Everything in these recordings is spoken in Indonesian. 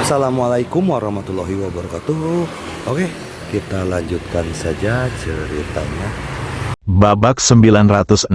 Assalamualaikum warahmatullahi wabarakatuh. Oke, kita lanjutkan saja ceritanya. Babak 961,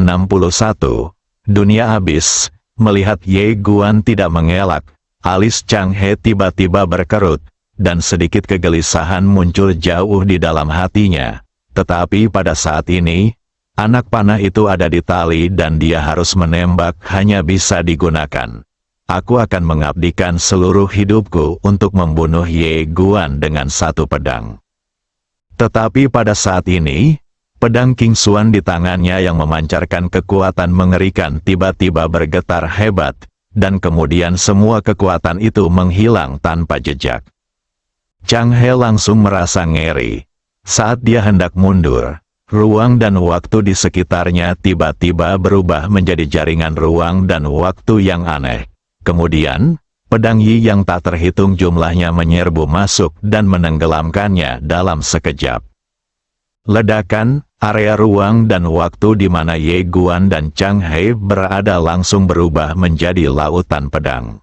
dunia habis. Melihat Ye Guan tidak mengelak, alis Chang He tiba-tiba berkerut, dan sedikit kegelisahan muncul jauh di dalam hatinya. Tetapi pada saat ini, anak panah itu ada di tali dan dia harus menembak hanya bisa digunakan. Aku akan mengabdikan seluruh hidupku untuk membunuh Ye Guan dengan satu pedang. Tetapi pada saat ini, pedang King Xuan di tangannya yang memancarkan kekuatan mengerikan tiba-tiba bergetar hebat, dan kemudian semua kekuatan itu menghilang tanpa jejak. Chang He langsung merasa ngeri. Saat dia hendak mundur, ruang dan waktu di sekitarnya tiba-tiba berubah menjadi jaringan ruang dan waktu yang aneh. Kemudian, pedang Yi yang tak terhitung jumlahnya menyerbu masuk dan menenggelamkannya dalam sekejap. Ledakan, area ruang dan waktu di mana Ye Guan dan Chang He berada langsung berubah menjadi lautan pedang.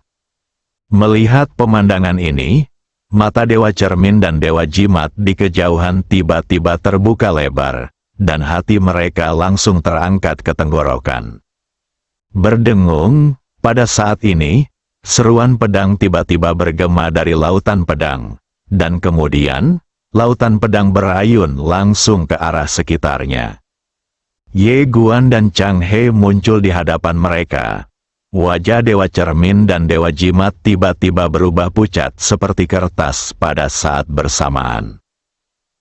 Melihat pemandangan ini, mata Dewa Cermin dan Dewa Jimat di kejauhan tiba-tiba terbuka lebar, dan hati mereka langsung terangkat ke tenggorokan. Berdengung, pada saat ini, seruan pedang tiba-tiba bergema dari lautan pedang, dan kemudian, lautan pedang berayun langsung ke arah sekitarnya. Ye Guan dan Chang He muncul di hadapan mereka. Wajah Dewa Cermin dan Dewa Jimat tiba-tiba berubah pucat seperti kertas pada saat bersamaan.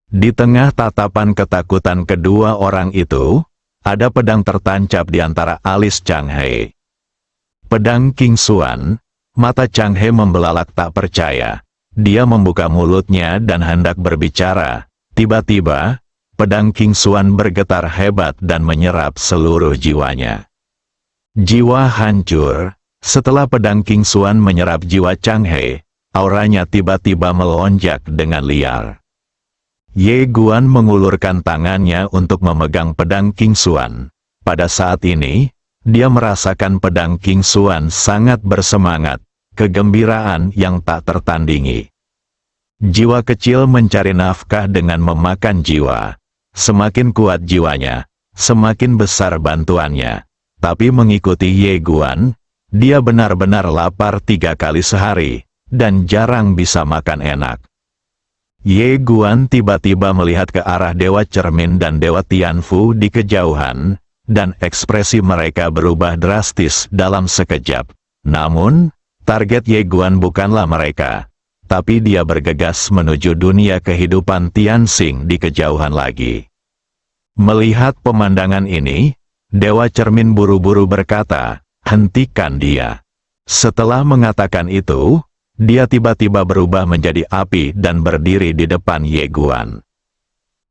Di tengah tatapan ketakutan kedua orang itu, ada pedang tertancap di antara alis Chang He. Pedang King Xuan, mata Chang He membelalak tak percaya. Dia membuka mulutnya dan hendak berbicara. Tiba-tiba, pedang King Xuan bergetar hebat dan menyerap seluruh jiwanya. Jiwa hancur. Setelah pedang King Xuan menyerap jiwa Chang He, auranya tiba-tiba melonjak dengan liar. Ye Guan mengulurkan tangannya untuk memegang pedang King Xuan. Pada saat ini, dia merasakan pedang King Xuan sangat bersemangat. Kegembiraan yang tak tertandingi. Jiwa kecil mencari nafkah dengan memakan jiwa. Semakin kuat jiwanya, semakin besar bantuannya. Tapi mengikuti Ye Guan, dia benar-benar lapar 3 kali sehari, dan jarang bisa makan enak. Ye Guan tiba-tiba melihat ke arah Dewa Cermin dan Dewa Tianfu di kejauhan, dan ekspresi mereka berubah drastis dalam sekejap. Namun, target Ye Guan bukanlah mereka, tapi dia bergegas menuju dunia kehidupan Tianxing di kejauhan lagi. Melihat pemandangan ini, Dewa Cermin buru-buru berkata, "Hentikan dia." Setelah mengatakan itu, dia tiba-tiba berubah menjadi api dan berdiri di depan Ye Guan.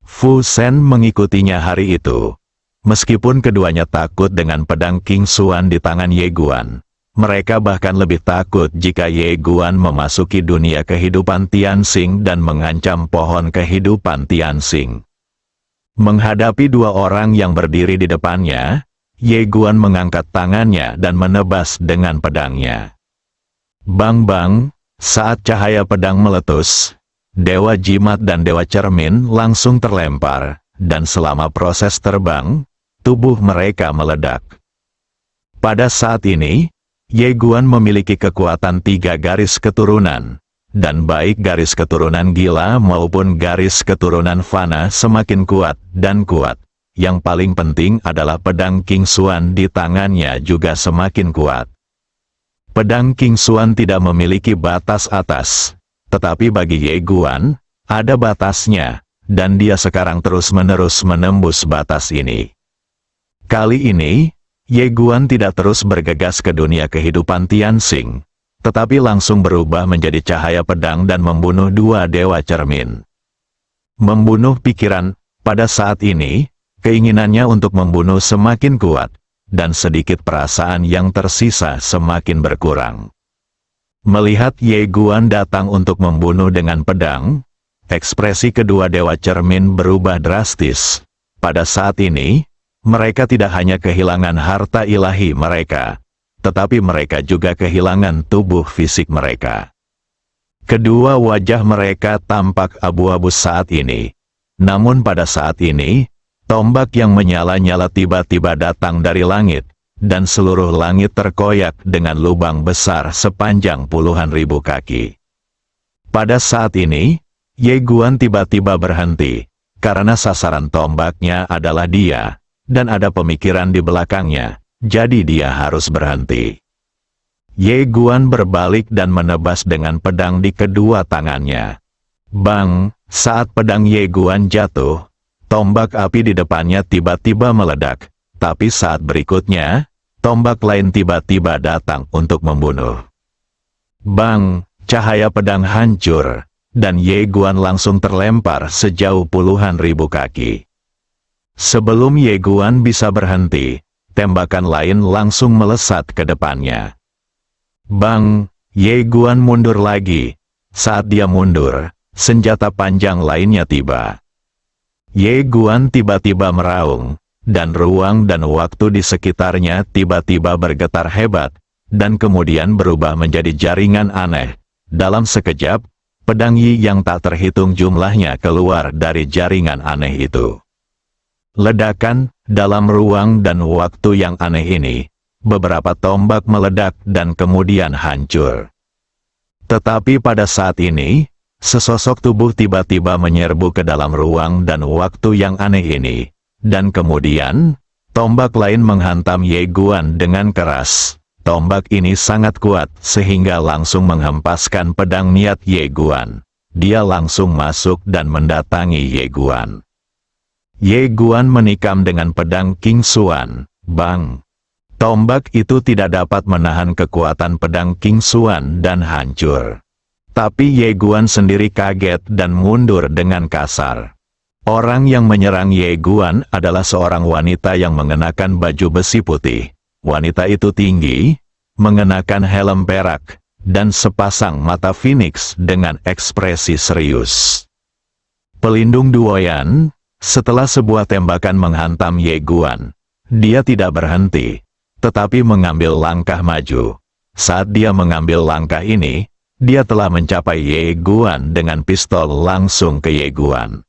Fu Shen mengikutinya hari itu. Meskipun keduanya takut dengan pedang King Xuan di tangan Ye Guan, mereka bahkan lebih takut jika Ye Guan memasuki dunia kehidupan Tianxing dan mengancam pohon kehidupan Tianxing. Menghadapi dua orang yang berdiri di depannya, Ye Guan mengangkat tangannya dan menebas dengan pedangnya. Bang-bang, saat cahaya pedang meletus, Dewa Jimat dan Dewa Cermin langsung terlempar, dan selama proses terbang, tubuh mereka meledak. Pada saat ini, Ye Guan memiliki kekuatan 3 garis keturunan, dan baik garis keturunan gila maupun garis keturunan fana semakin kuat dan kuat. Yang paling penting adalah pedang King Xuan di tangannya juga semakin kuat. Pedang King Xuan tidak memiliki batas atas, tetapi bagi Ye Guan, ada batasnya, dan dia sekarang terus-menerus menembus batas ini. Kali ini, Ye Guan tidak terus bergegas ke dunia kehidupan Tianxing, tetapi langsung berubah menjadi cahaya pedang dan membunuh 2 Dewa Cermin. Membunuh pikiran, pada saat ini, keinginannya untuk membunuh semakin kuat, dan sedikit perasaan yang tersisa semakin berkurang. Melihat Ye Guan datang untuk membunuh dengan pedang, ekspresi kedua Dewa Cermin berubah drastis. Pada saat ini, mereka tidak hanya kehilangan harta ilahi mereka, tetapi mereka juga kehilangan tubuh fisik mereka. Kedua wajah mereka tampak abu-abu saat ini. Namun pada saat ini, tombak yang menyala-nyala tiba-tiba datang dari langit, dan seluruh langit terkoyak dengan lubang besar sepanjang puluhan ribu kaki. Pada saat ini, Ye Guan tiba-tiba berhenti, karena sasaran tombaknya adalah dia, dan ada pemikiran di belakangnya, jadi dia harus berhenti. Ye Guan berbalik dan menebas dengan pedang di kedua tangannya. Bang! Saat pedang Ye Guan jatuh, tombak api di depannya tiba-tiba meledak, tapi saat berikutnya, tombak lain tiba-tiba datang untuk membunuh. Bang! Cahaya pedang hancur, dan Ye Guan langsung terlempar sejauh puluhan ribu kaki. Sebelum Ye Guan bisa berhenti, tembakan lain langsung melesat ke depannya. Bang! Ye Guan mundur lagi. Saat dia mundur, senjata panjang lainnya tiba. Ye Guan tiba-tiba meraung, dan ruang dan waktu di sekitarnya tiba-tiba bergetar hebat, dan kemudian berubah menjadi jaringan aneh. Dalam sekejap, pedang Yi yang tak terhitung jumlahnya keluar dari jaringan aneh itu. Ledakan, dalam ruang dan waktu yang aneh ini, beberapa tombak meledak dan kemudian hancur. Tetapi pada saat ini, sesosok tubuh tiba-tiba menyerbu ke dalam ruang dan waktu yang aneh ini, dan kemudian, tombak lain menghantam Ye Guan dengan keras. Tombak ini sangat kuat sehingga langsung menghempaskan pedang niat Ye Guan. Dia langsung masuk dan mendatangi Ye Guan. Ye Guan menikam dengan pedang King Xuan. Bang! Tombak itu tidak dapat menahan kekuatan pedang King Xuan dan hancur. Tapi Ye Guan sendiri kaget dan mundur dengan kasar. Orang yang menyerang Ye Guan adalah seorang wanita yang mengenakan baju besi putih. Wanita itu tinggi, mengenakan helm perak, dan sepasang mata Phoenix dengan ekspresi serius. Pelindung Duoyan, setelah sebuah tembakan menghantam Ye Guan, dia tidak berhenti, tetapi mengambil langkah maju. Saat dia mengambil langkah ini, dia telah mencapai Ye Guan dengan pistol langsung ke Ye Guan.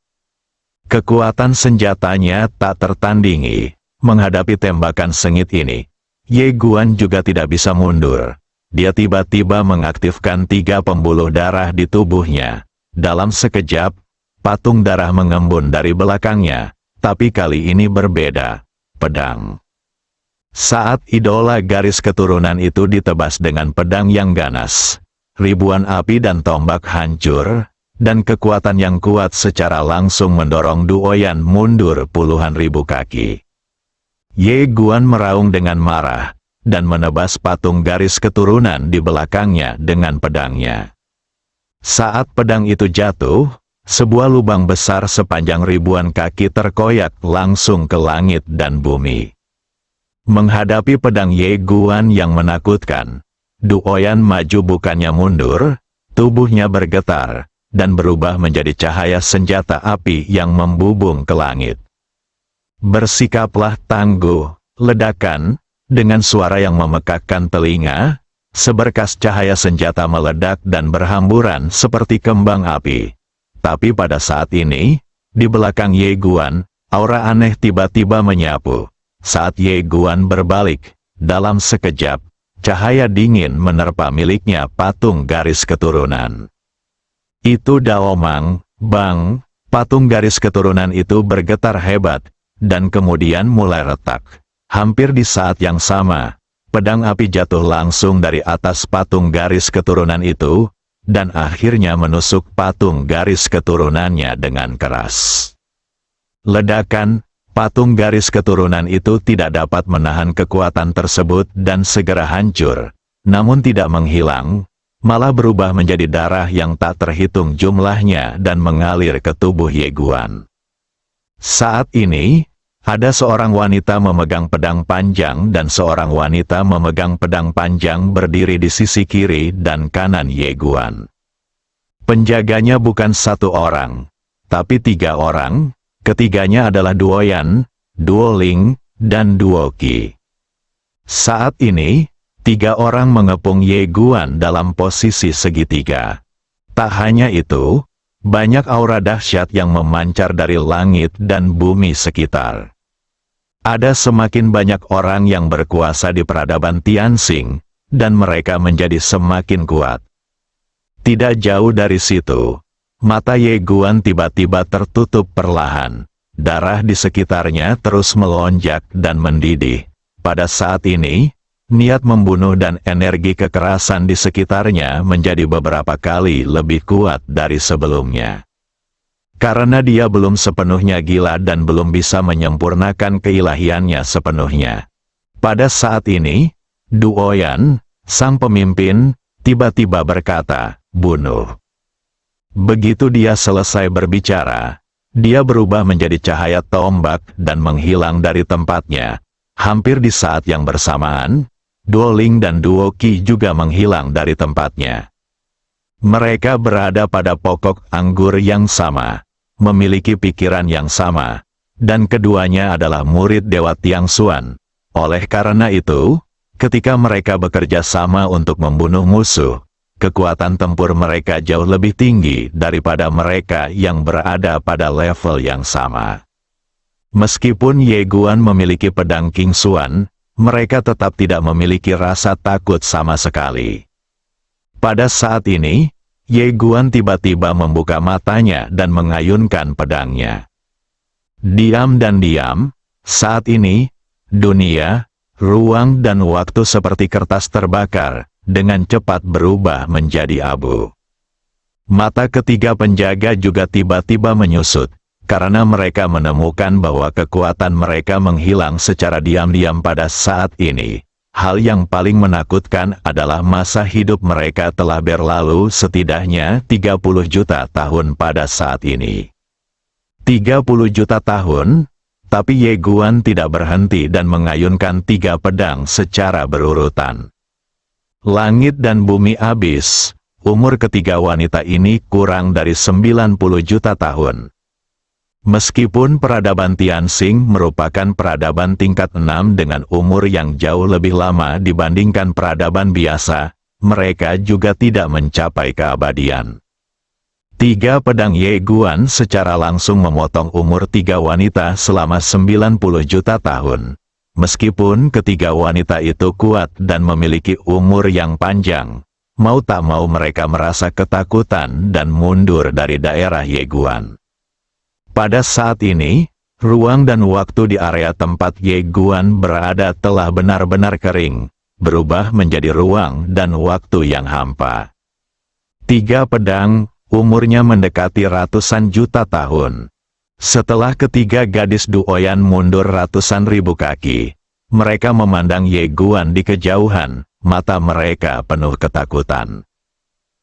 Kekuatan senjatanya tak tertandingi. Menghadapi tembakan sengit ini, Ye Guan juga tidak bisa mundur. Dia tiba-tiba mengaktifkan 3 pembuluh darah di tubuhnya. Dalam sekejap, patung darah mengembun dari belakangnya, tapi kali ini berbeda. Pedang. Saat idola garis keturunan itu ditebas dengan pedang yang ganas, ribuan api dan tombak hancur, dan kekuatan yang kuat secara langsung mendorong Duoyan mundur puluhan ribu kaki. Ye Guan meraung dengan marah, dan menebas patung garis keturunan di belakangnya dengan pedangnya. Saat pedang itu jatuh, sebuah lubang besar sepanjang ribuan kaki terkoyak langsung ke langit dan bumi. Menghadapi pedang Ye Guan yang menakutkan, Duoyan maju bukannya mundur, tubuhnya bergetar, dan berubah menjadi cahaya senjata api yang membubung ke langit. Bersikaplah tangguh, ledakan, dengan suara yang memekakkan telinga, seberkas cahaya senjata meledak dan berhamburan seperti kembang api. Tapi pada saat ini, di belakang Ye Guan, aura aneh tiba-tiba menyapu. Saat Ye Guan berbalik, dalam sekejap, cahaya dingin menerpa miliknya patung garis keturunan. Itu Daomang, Bang! Patung garis keturunan itu bergetar hebat, dan kemudian mulai retak. Hampir di saat yang sama, pedang api jatuh langsung dari atas patung garis keturunan itu, dan akhirnya menusuk patung garis keturunannya dengan keras. Ledakan, patung garis keturunan itu tidak dapat menahan kekuatan tersebut dan segera hancur, namun tidak menghilang, malah berubah menjadi darah yang tak terhitung jumlahnya dan mengalir ke tubuh Ye Guan. Saat ini, ada seorang wanita memegang pedang panjang dan seorang wanita memegang pedang panjang berdiri di sisi kiri dan kanan Ye Guan. Penjaganya bukan 1 orang, tapi 3 orang, ketiganya adalah Duoyan, Duoling, dan Duoqi. Saat ini, 3 orang mengepung Ye Guan dalam posisi segitiga. Tak hanya itu, banyak aura dahsyat yang memancar dari langit dan bumi sekitar. Ada semakin banyak orang yang berkuasa di peradaban Tianxing, dan mereka menjadi semakin kuat. Tidak jauh dari situ, mata Ye Guan tiba-tiba tertutup perlahan. Darah di sekitarnya terus melonjak dan mendidih. Pada saat ini, niat membunuh dan energi kekerasan di sekitarnya menjadi beberapa kali lebih kuat dari sebelumnya. Karena dia belum sepenuhnya gila dan belum bisa menyempurnakan keilahiannya sepenuhnya. Pada saat ini, Du Oyan, sang pemimpin, tiba-tiba berkata, "Bunuh." Begitu dia selesai berbicara, dia berubah menjadi cahaya tombak dan menghilang dari tempatnya. Hampir di saat yang bersamaan, Duo Ling dan Duo Qi juga menghilang dari tempatnya. Mereka berada pada pokok anggur yang sama, memiliki pikiran yang sama, dan keduanya adalah murid Dewa Tiangxuan. Oleh karena itu, ketika mereka bekerja sama untuk membunuh musuh, kekuatan tempur mereka jauh lebih tinggi daripada mereka yang berada pada level yang sama. Meskipun Ye Guan memiliki pedang King Xuan, mereka tetap tidak memiliki rasa takut sama sekali. Pada saat ini, Ye Guan tiba-tiba membuka matanya dan mengayunkan pedangnya. Diam dan diam, saat ini, dunia, ruang dan waktu seperti kertas terbakar, dengan cepat berubah menjadi abu. Mata ketiga penjaga juga tiba-tiba menyusut, karena mereka menemukan bahwa kekuatan mereka menghilang secara diam-diam pada saat ini. Hal yang paling menakutkan adalah masa hidup mereka telah berlalu setidaknya 30 juta tahun pada saat ini. 30 juta tahun, tapi Ye Guan tidak berhenti dan mengayunkan 3 pedang secara berurutan. Langit dan bumi habis, umur ketiga wanita ini kurang dari 90 juta tahun. Meskipun peradaban Tianxing merupakan peradaban tingkat 6 dengan umur yang jauh lebih lama dibandingkan peradaban biasa, mereka juga tidak mencapai keabadian. 3 pedang Ye Guan secara langsung memotong umur 3 wanita selama 90 juta tahun. Meskipun ketiga wanita itu kuat dan memiliki umur yang panjang, mau tak mau mereka merasa ketakutan dan mundur dari daerah Ye Guan. Pada saat ini, ruang dan waktu di area tempat Ye Guan berada telah benar-benar kering, berubah menjadi ruang dan waktu yang hampa. 3 pedang, umurnya mendekati ratusan juta tahun. Setelah ketiga gadis Du Oyan mundur ratusan ribu kaki, mereka memandang Ye Guan di kejauhan, mata mereka penuh ketakutan.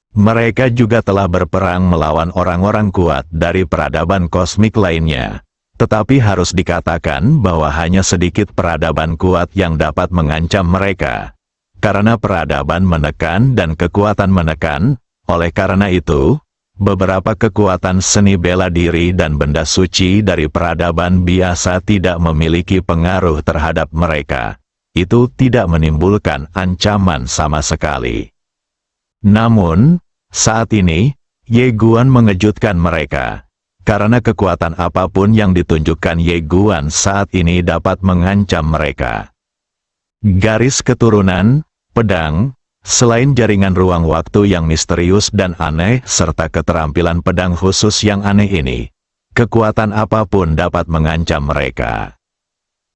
Mereka juga telah berperang melawan orang-orang kuat dari peradaban kosmik lainnya. Tetapi harus dikatakan bahwa hanya sedikit peradaban kuat yang dapat mengancam mereka. Karena peradaban menekan dan kekuatan menekan, oleh karena itu, beberapa kekuatan seni bela diri dan benda suci dari peradaban biasa tidak memiliki pengaruh terhadap mereka. Itu tidak menimbulkan ancaman sama sekali. Namun, saat ini, Ye Guan mengejutkan mereka. Karena kekuatan apapun yang ditunjukkan Ye Guan saat ini dapat mengancam mereka. Garis keturunan, pedang, selain jaringan ruang waktu yang misterius dan aneh serta keterampilan pedang khusus yang aneh ini, kekuatan apapun dapat mengancam mereka.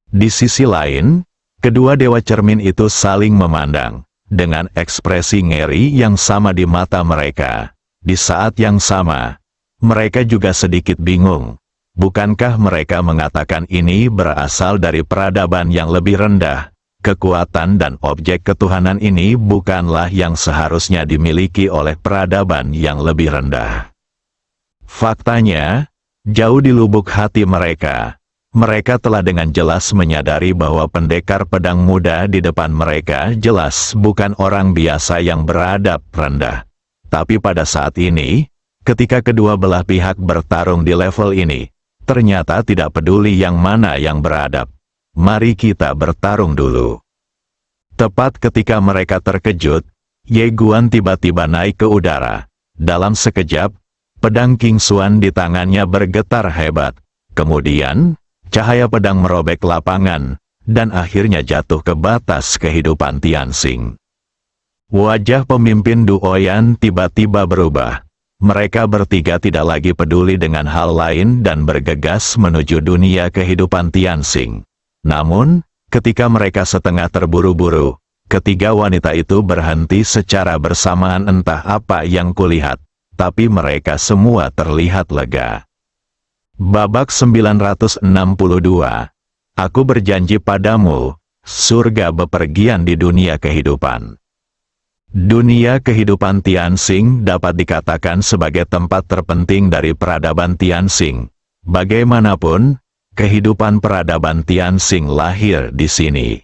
Di sisi lain, kedua dewa cermin itu saling memandang, dengan ekspresi ngeri yang sama di mata mereka. Di saat yang sama, mereka juga sedikit bingung. Bukankah mereka mengatakan ini berasal dari peradaban yang lebih rendah? Kekuatan dan objek ketuhanan ini bukanlah yang seharusnya dimiliki oleh peradaban yang lebih rendah. Faktanya, jauh di lubuk hati mereka, mereka telah dengan jelas menyadari bahwa pendekar pedang muda di depan mereka jelas bukan orang biasa yang beradab rendah. Tapi pada saat ini, ketika kedua belah pihak bertarung di level ini, ternyata tidak peduli yang mana yang beradab. Mari kita bertarung dulu. Tepat ketika mereka terkejut, Ye Guan tiba-tiba naik ke udara. Dalam sekejap, pedang King Xuan di tangannya bergetar hebat. Kemudian, cahaya pedang merobek lapangan, dan akhirnya jatuh ke batas kehidupan Tianxing. Wajah pemimpin Duoyan tiba-tiba berubah. Mereka bertiga tidak lagi peduli dengan hal lain dan bergegas menuju dunia kehidupan Tianxing. Namun, ketika mereka setengah terburu-buru, ketiga wanita itu berhenti secara bersamaan. Entah apa yang kulihat, tapi mereka semua terlihat lega. Babak 962. Aku berjanji padamu, surga bepergian di dunia kehidupan. Dunia kehidupan Tianxing dapat dikatakan sebagai tempat terpenting dari peradaban Tianxing. Bagaimanapun, kehidupan peradaban Tianxing lahir di sini.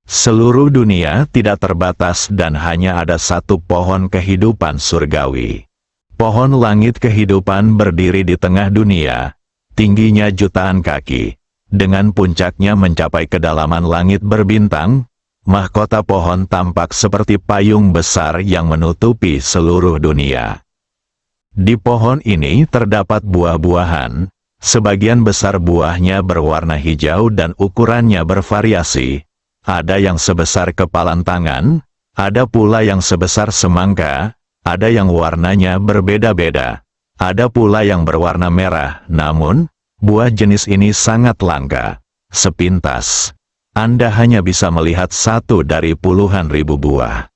Seluruh dunia tidak terbatas dan hanya ada satu pohon kehidupan surgawi. Pohon langit kehidupan berdiri di tengah dunia, tingginya jutaan kaki. Dengan puncaknya mencapai kedalaman langit berbintang, mahkota pohon tampak seperti payung besar yang menutupi seluruh dunia. Di pohon ini terdapat buah-buahan, sebagian besar buahnya berwarna hijau dan ukurannya bervariasi. Ada yang sebesar kepalan tangan, ada pula yang sebesar semangka, ada yang warnanya berbeda-beda, ada pula yang berwarna merah. Namun, buah jenis ini sangat langka. Sepintas, Anda hanya bisa melihat satu dari puluhan ribu buah.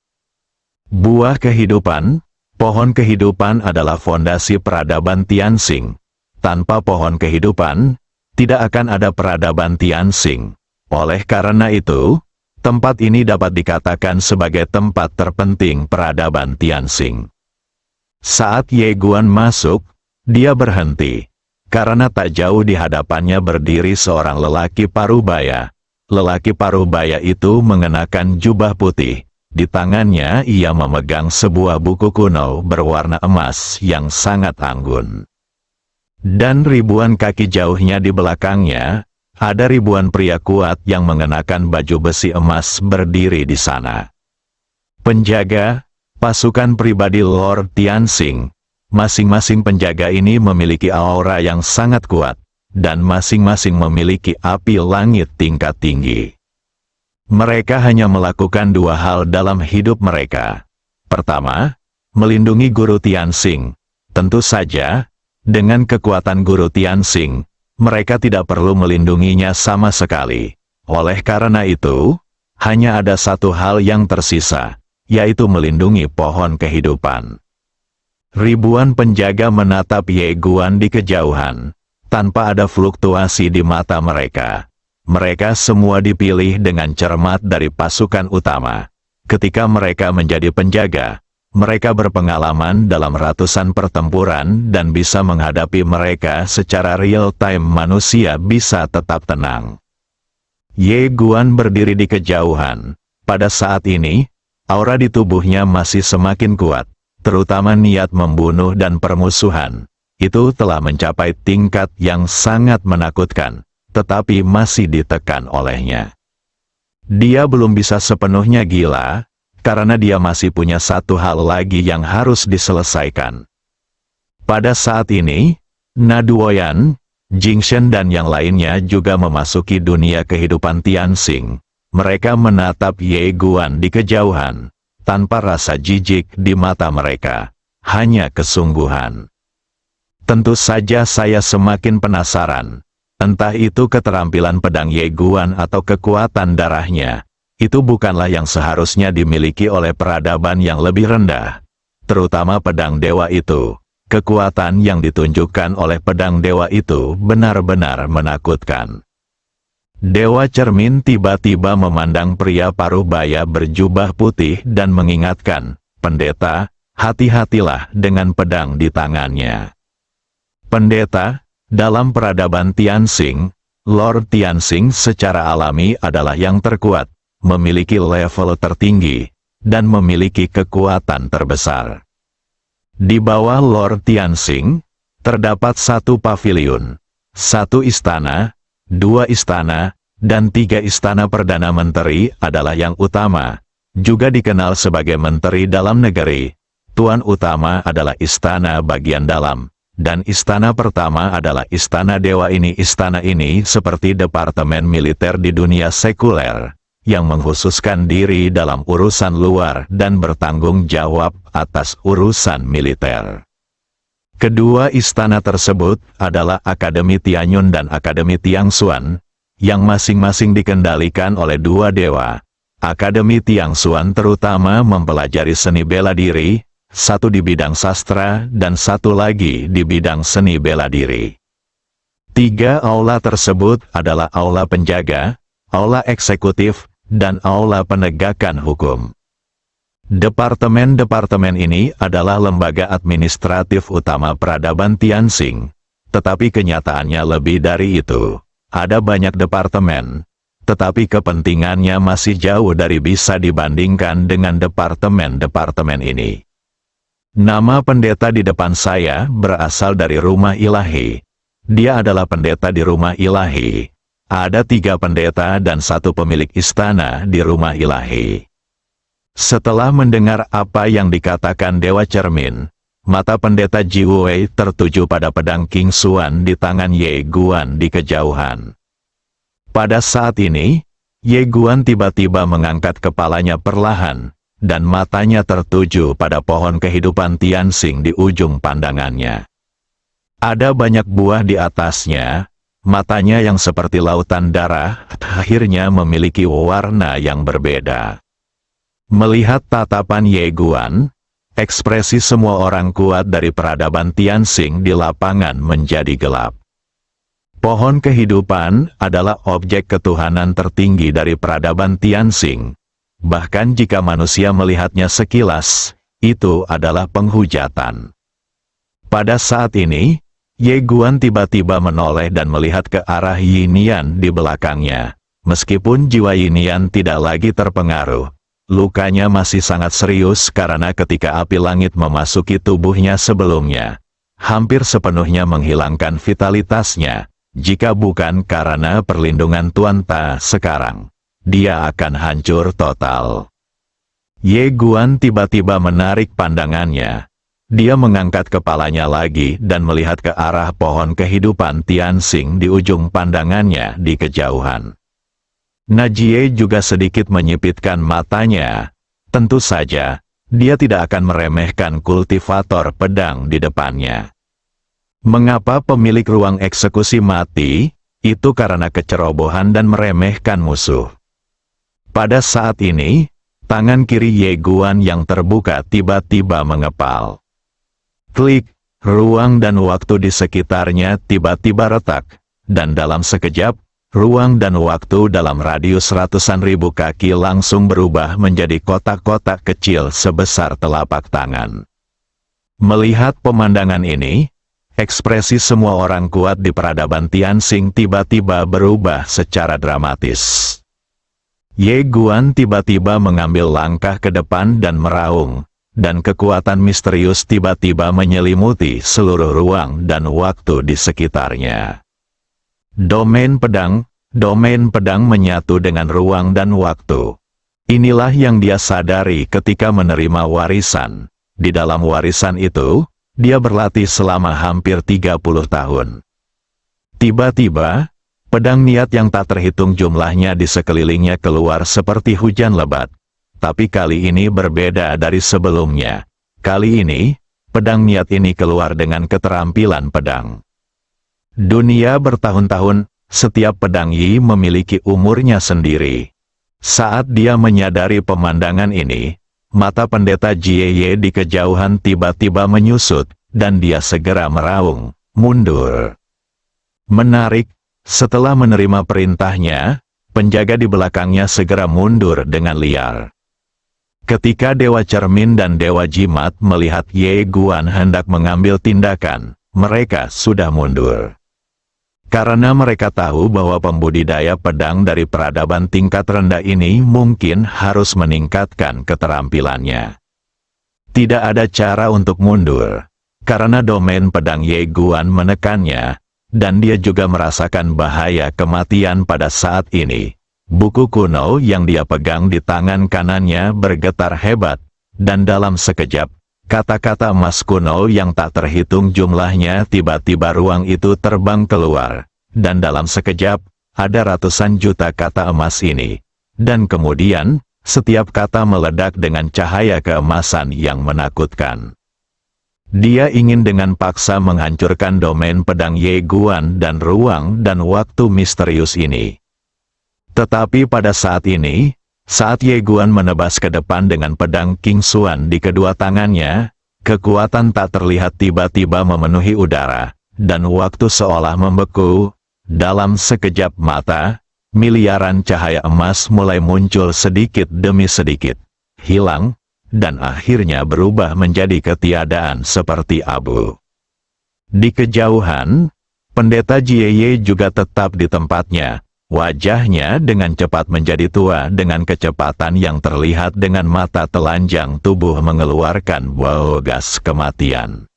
Buah kehidupan, pohon kehidupan adalah fondasi peradaban Tianxing. Tanpa pohon kehidupan, tidak akan ada peradaban Tianxing. Oleh karena itu, tempat ini dapat dikatakan sebagai tempat terpenting peradaban Tianxing. Saat Ye Guan masuk, dia berhenti, karena tak jauh di hadapannya berdiri seorang lelaki parubaya. Lelaki parubaya itu mengenakan jubah putih. Di tangannya ia memegang sebuah buku kuno berwarna emas yang sangat anggun. Dan ribuan kaki jauhnya di belakangnya, ada ribuan pria kuat yang mengenakan baju besi emas berdiri di sana. Penjaga, pasukan pribadi Lord Tianxing. Masing-masing penjaga ini memiliki aura yang sangat kuat, dan masing-masing memiliki api langit tingkat tinggi. Mereka hanya melakukan dua hal dalam hidup mereka. Pertama, melindungi guru Tianxing. Tentu saja, dengan kekuatan guru Tianxing, mereka tidak perlu melindunginya sama sekali. Oleh karena itu, hanya ada satu hal yang tersisa, yaitu melindungi pohon kehidupan. Ribuan penjaga menatap Ye Guan di kejauhan, tanpa ada fluktuasi di mata mereka. Mereka semua dipilih dengan cermat dari pasukan utama. Ketika mereka menjadi penjaga, mereka berpengalaman dalam ratusan pertempuran dan bisa menghadapi mereka secara real-time. Manusia bisa tetap tenang. Ye Guan berdiri di kejauhan. Pada saat ini, aura di tubuhnya masih semakin kuat, terutama niat membunuh dan permusuhan. Itu telah mencapai tingkat yang sangat menakutkan, tetapi masih ditekan olehnya. Dia belum bisa sepenuhnya gila, karena dia masih punya satu hal lagi yang harus diselesaikan. Pada saat ini, Na Duoyan, Jingchen dan yang lainnya juga memasuki dunia kehidupan Tianxing. Mereka menatap Ye Guan di kejauhan, tanpa rasa jijik di mata mereka, hanya kesungguhan. Tentu saja saya semakin penasaran. Entah itu keterampilan pedang Ye Guan atau kekuatan darahnya. Itu bukanlah yang seharusnya dimiliki oleh peradaban yang lebih rendah. Terutama pedang dewa itu. Kekuatan yang ditunjukkan oleh pedang dewa itu benar-benar menakutkan. Dewa Cermin tiba-tiba memandang pria parubaya berjubah putih dan mengingatkan, "Pendeta, hati-hatilah dengan pedang di tangannya." Pendeta, dalam peradaban Tianxing, Lord Tianxing secara alami adalah yang terkuat, memiliki level tertinggi, dan memiliki kekuatan terbesar. Di bawah Lord Tianxing, terdapat satu paviliun, satu istana, dua istana, dan tiga istana. Perdana Menteri adalah yang utama, juga dikenal sebagai Menteri Dalam Negeri. Tuan utama adalah istana bagian dalam, dan istana pertama adalah istana dewa ini. Istana ini seperti departemen militer di dunia sekuler, yang mengkhususkan diri dalam urusan luar dan bertanggung jawab atas urusan militer. Kedua istana tersebut adalah Akademi Tianyun dan Akademi Tiangsuan, yang masing-masing dikendalikan oleh dua dewa. Akademi Tiangsuan terutama mempelajari seni bela diri, satu di bidang sastra dan satu lagi di bidang seni bela diri. Tiga aula tersebut adalah aula penjaga, aula eksekutif, dan aula penegakan hukum. Departemen-departemen ini adalah lembaga administratif utama peradaban Tianxing, tetapi kenyataannya lebih dari itu. Ada banyak departemen, tetapi kepentingannya masih jauh dari bisa dibandingkan dengan departemen-departemen ini. Nama pendeta di depan saya berasal dari rumah ilahi. Dia adalah pendeta di rumah ilahi. Ada 3 pendeta dan 1 pemilik istana di rumah ilahi. Setelah mendengar apa yang dikatakan Dewa Cermin, mata pendeta Jiwei tertuju pada pedang King Xuan di tangan Ye Guan di kejauhan. Pada saat ini, Ye Guan tiba-tiba mengangkat kepalanya perlahan, dan matanya tertuju pada pohon kehidupan Tianxing di ujung pandangannya. Ada banyak buah di atasnya, matanya yang seperti lautan darah, akhirnya memiliki warna yang berbeda. Melihat tatapan Ye Guan, ekspresi semua orang kuat dari peradaban Tianxing di lapangan menjadi gelap. Pohon kehidupan adalah objek ketuhanan tertinggi dari peradaban Tianxing. Bahkan jika manusia melihatnya sekilas, itu adalah penghujatan. Pada saat ini, Ye Guan tiba-tiba menoleh dan melihat ke arah Yinian di belakangnya. Meskipun jiwa Yinian tidak lagi terpengaruh, lukanya masih sangat serius karena ketika api langit memasuki tubuhnya sebelumnya, hampir sepenuhnya menghilangkan vitalitasnya. Jika bukan karena perlindungan Tuan Ta sekarang, dia akan hancur total. Ye Guan tiba-tiba menarik pandangannya. Dia mengangkat kepalanya lagi dan melihat ke arah pohon kehidupan Tianxing di ujung pandangannya di kejauhan. Najie juga sedikit menyipitkan matanya. Tentu saja, dia tidak akan meremehkan kultivator pedang di depannya. Mengapa pemilik ruang eksekusi mati? Itu karena kecerobohan dan meremehkan musuh. Pada saat ini, tangan kiri Ye Guan yang terbuka tiba-tiba mengepal. Klik, ruang dan waktu di sekitarnya tiba-tiba retak, dan dalam sekejap, ruang dan waktu dalam radius ratusan ribu kaki langsung berubah menjadi kotak-kotak kecil sebesar telapak tangan. Melihat pemandangan ini, ekspresi semua orang kuat di peradaban Tianxing tiba-tiba berubah secara dramatis. Ye Guan tiba-tiba mengambil langkah ke depan dan meraung, dan kekuatan misterius tiba-tiba menyelimuti seluruh ruang dan waktu di sekitarnya. Domain pedang menyatu dengan ruang dan waktu. Inilah yang dia sadari ketika menerima warisan. Di dalam warisan itu, dia berlatih selama hampir 30 tahun. Tiba-tiba, pedang niat yang tak terhitung jumlahnya di sekelilingnya keluar seperti hujan lebat. Tapi kali ini berbeda dari sebelumnya. Kali ini, pedang niat ini keluar dengan keterampilan pedang. Dunia bertahun-tahun, setiap pedang Yi memiliki umurnya sendiri. Saat dia menyadari pemandangan ini, mata pendeta Jie di kejauhan tiba-tiba menyusut, dan dia segera meraung, mundur. Menarik, setelah menerima perintahnya, penjaga di belakangnya segera mundur dengan liar. Ketika Dewa Cermin dan Dewa Jimat melihat Ye Guan hendak mengambil tindakan, mereka sudah mundur. Karena mereka tahu bahwa pembudidaya pedang dari peradaban tingkat rendah ini mungkin harus meningkatkan keterampilannya. Tidak ada cara untuk mundur, karena domain pedang Ye Guan menekannya, dan dia juga merasakan bahaya kematian pada saat ini. Buku kuno yang dia pegang di tangan kanannya bergetar hebat, dan dalam sekejap, Kata-kata emas kuno yang tak terhitung jumlahnya tiba-tiba ruang itu terbang keluar, dan dalam sekejap, ada ratusan juta kata emas ini. Dan kemudian, setiap kata meledak dengan cahaya keemasan yang menakutkan. Dia ingin dengan paksa menghancurkan domain pedang Ye Guan dan ruang dan waktu misterius ini. Tetapi pada saat ini, saat Ye Guan menebas ke depan dengan pedang King Xuan di kedua tangannya, kekuatan tak terlihat tiba-tiba memenuhi udara, dan waktu seolah membeku. Dalam sekejap mata, miliaran cahaya emas mulai muncul sedikit demi sedikit, hilang, dan akhirnya berubah menjadi ketiadaan seperti abu. Di kejauhan, Pendeta Jieye juga tetap di tempatnya. Wajahnya dengan cepat menjadi tua dengan kecepatan yang terlihat dengan mata telanjang tubuh mengeluarkan bau gas kematian.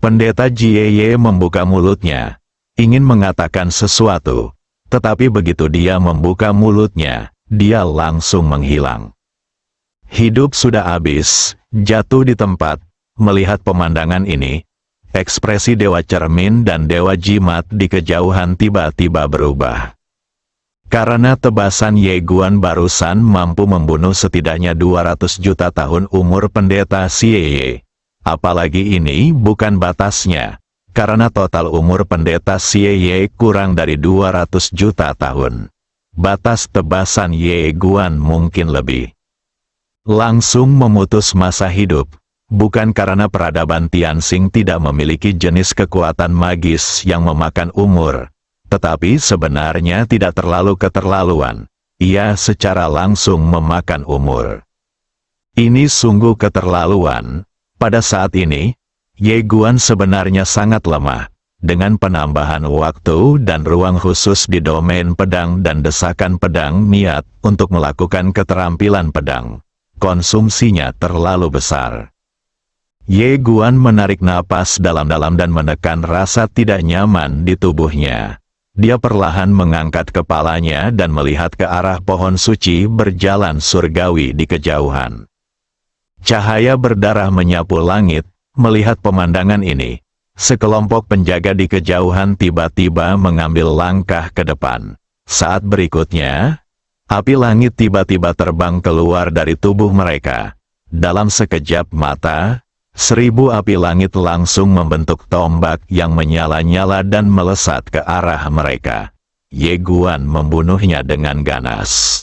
Pendeta Jieye membuka mulutnya, ingin mengatakan sesuatu, tetapi begitu dia membuka mulutnya, dia langsung menghilang. Hidup sudah habis, jatuh di tempat, melihat pemandangan ini, ekspresi Dewa Cermin dan Dewa Jimat di kejauhan tiba-tiba berubah. Karena tebasan Ye Guan barusan mampu membunuh setidaknya 200 juta tahun umur pendeta Xie. Apalagi ini bukan batasnya, karena total umur pendeta Xie kurang dari 200 juta tahun. Batas tebasan Ye Guan mungkin lebih. Langsung memutus masa hidup, bukan karena peradaban Tianxing tidak memiliki jenis kekuatan magis yang memakan umur. Tetapi sebenarnya tidak terlalu keterlaluan. Ia secara langsung memakan umur. Ini sungguh keterlaluan. Pada saat ini, Ye Guan sebenarnya sangat lemah. Dengan penambahan waktu dan ruang khusus di domain pedang dan desakan pedang niat untuk melakukan keterampilan pedang, konsumsinya terlalu besar. Ye Guan menarik napas dalam-dalam dan menekan rasa tidak nyaman di tubuhnya. Dia perlahan mengangkat kepalanya dan melihat ke arah pohon suci berjalan surgawi di kejauhan. Cahaya berdarah menyapu langit. Melihat pemandangan ini, sekelompok penjaga di kejauhan tiba-tiba mengambil langkah ke depan. Saat berikutnya, api langit tiba-tiba terbang keluar dari tubuh mereka. Dalam sekejap mata, 1000 api langit langsung membentuk tombak yang menyala-nyala dan melesat ke arah mereka. Ye Guan membunuhnya dengan ganas.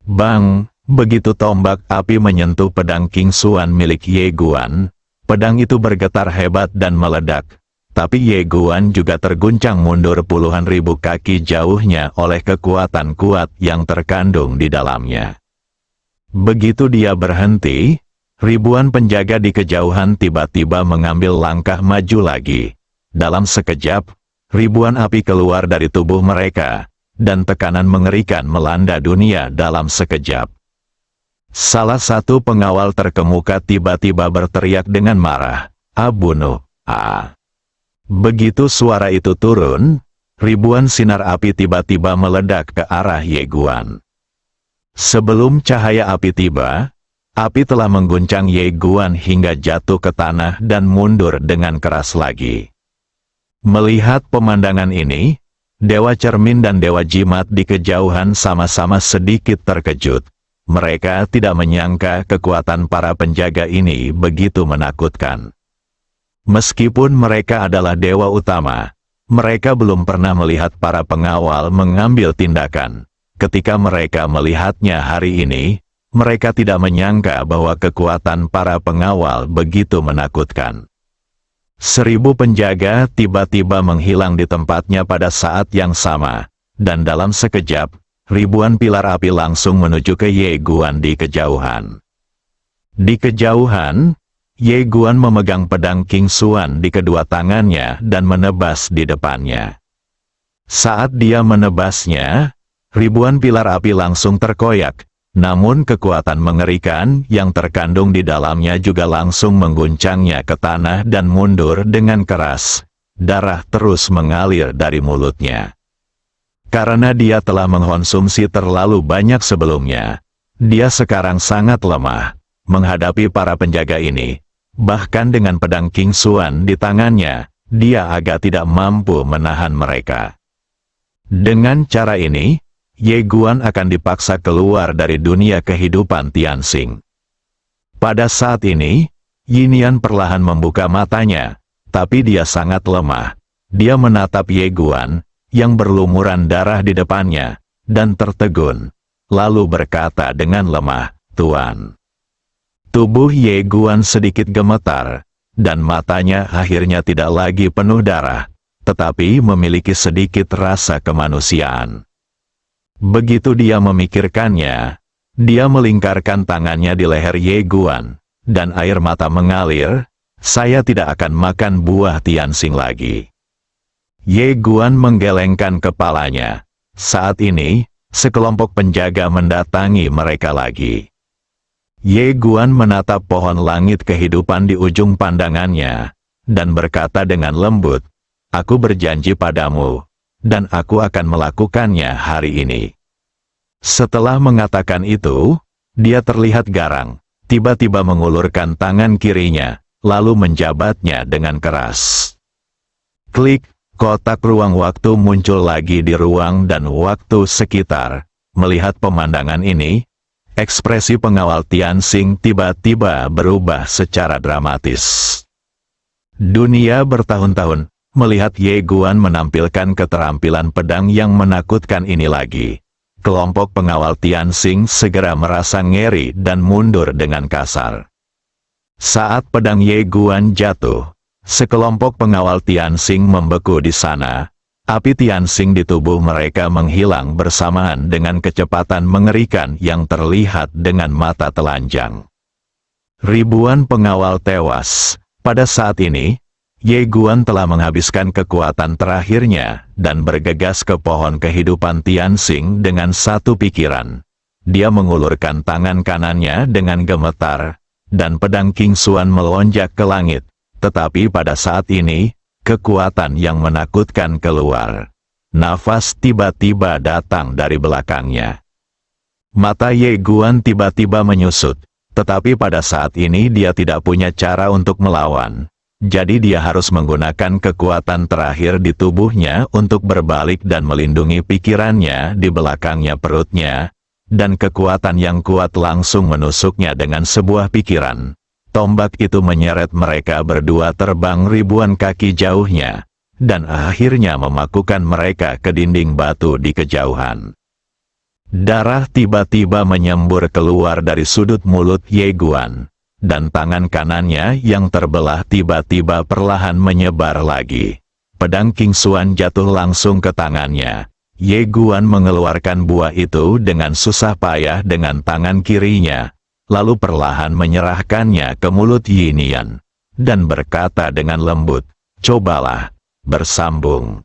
Bang! Begitu tombak api menyentuh pedang King Xuan milik Ye Guan, pedang itu bergetar hebat dan meledak. Tapi Ye Guan juga terguncang mundur puluhan ribu kaki jauhnya oleh kekuatan kuat yang terkandung di dalamnya. Begitu dia berhenti, ribuan penjaga di kejauhan tiba-tiba mengambil langkah maju lagi. Dalam sekejap, ribuan api keluar dari tubuh mereka, dan tekanan mengerikan melanda dunia dalam sekejap. Salah satu pengawal terkemuka tiba-tiba berteriak dengan marah, "Bunuh, ah!" Begitu suara itu turun, ribuan sinar api tiba-tiba meledak ke arah Ye Guan. Sebelum cahaya api tiba, api telah mengguncang Ye Guan hingga jatuh ke tanah dan mundur dengan keras lagi. Melihat pemandangan ini, Dewa Cermin dan Dewa Jimat di kejauhan sama-sama sedikit terkejut. Mereka tidak menyangka kekuatan para penjaga ini begitu menakutkan. Meskipun mereka adalah dewa utama, mereka belum pernah melihat para pengawal mengambil tindakan. Ketika mereka melihatnya hari ini, mereka tidak menyangka bahwa kekuatan para pengawal begitu menakutkan. 1000 penjaga tiba-tiba menghilang di tempatnya pada saat yang sama, dan dalam sekejap, ribuan pilar api langsung menuju ke Ye Guan di kejauhan. Di kejauhan, Ye Guan memegang pedang King Xuan di kedua tangannya dan menebas di depannya. Saat dia menebasnya, ribuan pilar api langsung terkoyak. Namun kekuatan mengerikan yang terkandung di dalamnya juga langsung mengguncangnya ke tanah dan mundur dengan keras. Darah terus mengalir dari mulutnya. Karena dia telah mengkonsumsi terlalu banyak sebelumnya, dia sekarang sangat lemah. menghadapi para penjaga ini. Bahkan dengan pedang King Xuan di tangannya, dia agak tidak mampu menahan mereka. Dengan cara ini, Ye Guan akan dipaksa keluar dari dunia kehidupan Tianxing. Pada saat ini, Yin Yan perlahan membuka matanya, tapi dia sangat lemah. Dia menatap Ye Guan, yang berlumuran darah di depannya, dan tertegun, lalu berkata dengan lemah, "Tuan." Tubuh Ye Guan sedikit gemetar, dan matanya akhirnya tidak lagi penuh darah, tetapi memiliki sedikit rasa kemanusiaan. Begitu dia memikirkannya, dia melingkarkan tangannya di leher Ye Guan, dan air mata mengalir. "Saya tidak akan makan buah Tianxing lagi." Ye Guan menggelengkan kepalanya. Saat ini, sekelompok penjaga mendatangi mereka lagi. Ye Guan menatap pohon langit kehidupan di ujung pandangannya, dan berkata dengan lembut, "Aku berjanji padamu, dan aku akan melakukannya hari ini." Setelah mengatakan itu, dia terlihat garang, tiba-tiba mengulurkan tangan kirinya, lalu menjabatnya dengan keras. Klik, kotak ruang waktu muncul lagi di ruang dan waktu sekitar. Melihat pemandangan ini, ekspresi pengawal Tianxing tiba-tiba berubah secara dramatis. Dunia bertahun-tahun melihat Ye Guan menampilkan keterampilan pedang yang menakutkan ini lagi. Kelompok pengawal Tianxing segera merasa ngeri dan mundur dengan kasar. Saat pedang Ye Guan jatuh, sekelompok pengawal Tianxing membeku di sana. Api Tianxing di tubuh mereka menghilang bersamaan dengan kecepatan mengerikan yang terlihat dengan mata telanjang. Ribuan pengawal tewas. Pada saat ini, Ye Guan telah menghabiskan kekuatan terakhirnya dan bergegas ke pohon kehidupan Tianxing dengan satu pikiran. Dia mengulurkan tangan kanannya dengan gemetar, dan pedang King Xuan melonjak ke langit. Tetapi pada saat ini, kekuatan yang menakutkan keluar. Nafas tiba-tiba datang dari belakangnya. Mata Ye Guan tiba-tiba menyusut, tetapi pada saat ini dia tidak punya cara untuk melawan. Jadi dia harus menggunakan kekuatan terakhir di tubuhnya untuk berbalik dan melindungi pikirannya di belakangnya perutnya, dan kekuatan yang kuat langsung menusuknya dengan sebuah pikiran. Tombak itu menyeret mereka berdua terbang ribuan kaki jauhnya, dan akhirnya memakukan mereka ke dinding batu di kejauhan. Darah tiba-tiba menyembur keluar dari sudut mulut Ye Guan, dan tangan kanannya yang terbelah tiba-tiba perlahan menyebar lagi. Pedang King Xuan jatuh langsung ke tangannya. Ye Guan mengeluarkan buah itu dengan susah payah dengan tangan kirinya, lalu perlahan menyerahkannya ke mulut Yin Yan, dan berkata dengan lembut, "Cobalah, bersambung."